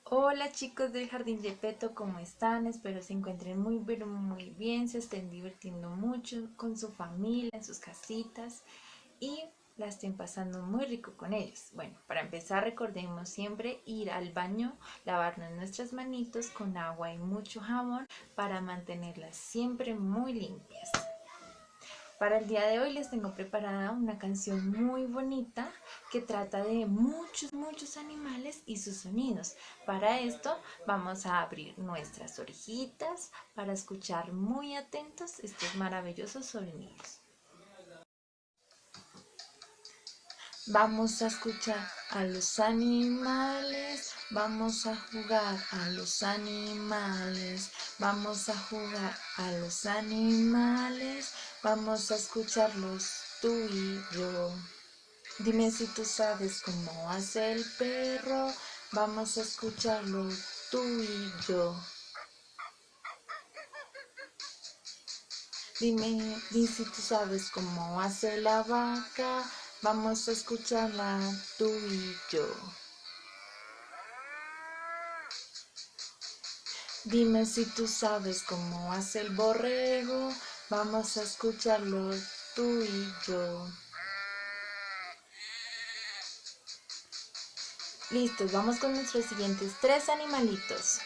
Hola chicos del Jardín Gepetto, ¿cómo están? Espero se encuentren muy pero muy bien, se estén divirtiendo mucho con su familia, en sus casitas y la estén pasando muy rico con ellos. Bueno, para empezar recordemos siempre ir al baño, lavarnos nuestras manitos con agua y mucho jabón para mantenerlas siempre muy limpias. Para el día de hoy les tengo preparada una canción muy bonita que trata de muchos animales y sus sonidos. Para esto vamos a abrir nuestras orejitas para escuchar muy atentos estos maravillosos sonidos. Vamos a escuchar a los animales, vamos a jugar a los animales, vamos a jugar a los animales, vamos a escucharlos tú y yo. Dime si tú sabes cómo hace el perro, vamos a escucharlo tú y yo. Dime si tú sabes cómo hace la vaca, vamos a escucharla tú y yo. Dime si tú sabes cómo hace el borrego, vamos a escucharlo tú y yo. Listos, vamos con nuestros siguientes tres animalitos.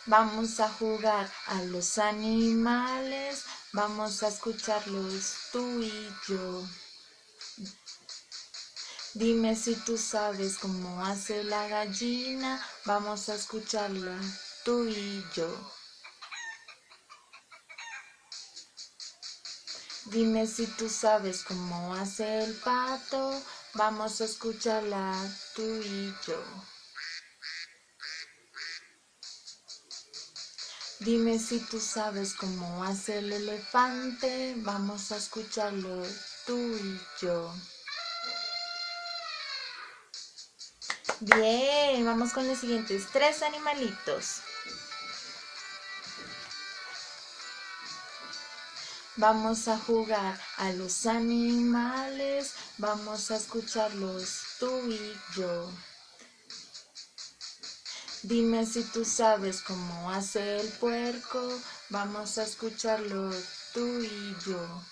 Vamos a jugar a los animales, vamos a escucharlos tú y yo. Dime si tú sabes cómo hace la gallina, vamos a escucharla tú y yo. Dime si tú sabes cómo hace el pato, vamos a escucharla tú y yo. Dime si tú sabes cómo hace el elefante, vamos a escucharlo tú y yo. Bien, vamos con los siguientes tres animalitos. Vamos a jugar a los animales, vamos a escucharlos tú y yo. Dime si tú sabes cómo hace el puerco, vamos a escucharlo tú y yo.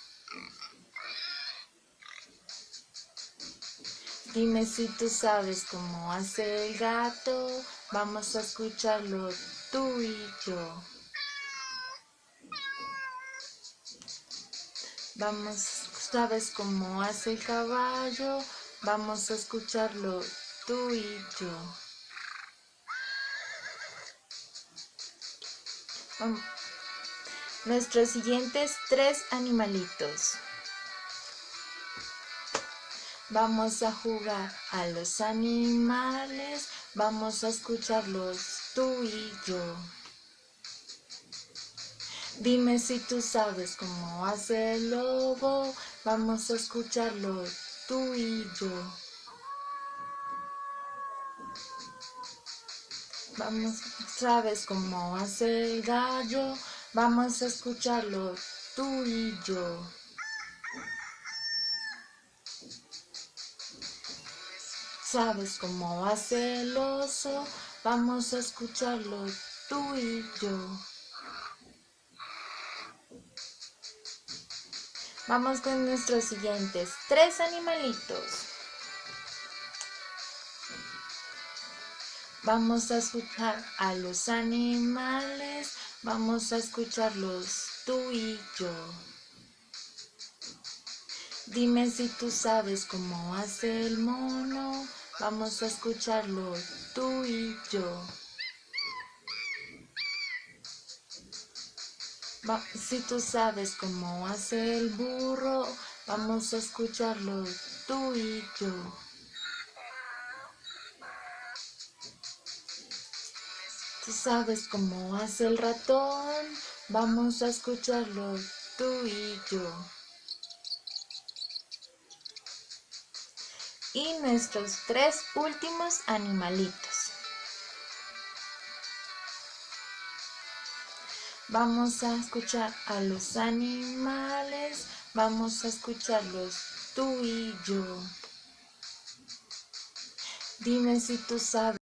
Dime si tú sabes cómo hace el gato, vamos a escucharlo tú y yo. Vamos, ¿sabes cómo hace el caballo? Vamos a escucharlo tú y yo. Nuestros siguientes tres animalitos. Vamos a jugar a los animales, vamos a escucharlos tú y yo. Dime si tú sabes cómo hace el lobo, vamos a escucharlo tú y yo. Vamos, ¿sabes cómo hace el gallo? Vamos a escucharlo tú y yo. ¿Sabes cómo hace el oso? Vamos a escucharlo tú y yo. Vamos con nuestros siguientes tres animalitos. Vamos a escuchar a los animales, vamos a escucharlos tú y yo. Dime si tú sabes cómo hace el mono, vamos a escucharlo tú y yo. Si tú sabes cómo hace el burro, vamos a escucharlo tú y yo. Tú sabes cómo hace el ratón, vamos a escucharlo tú y yo. Y nuestros tres últimos animalitos. Vamos a escuchar a los animales, vamos a escucharlos tú y yo. Dime si tú sabes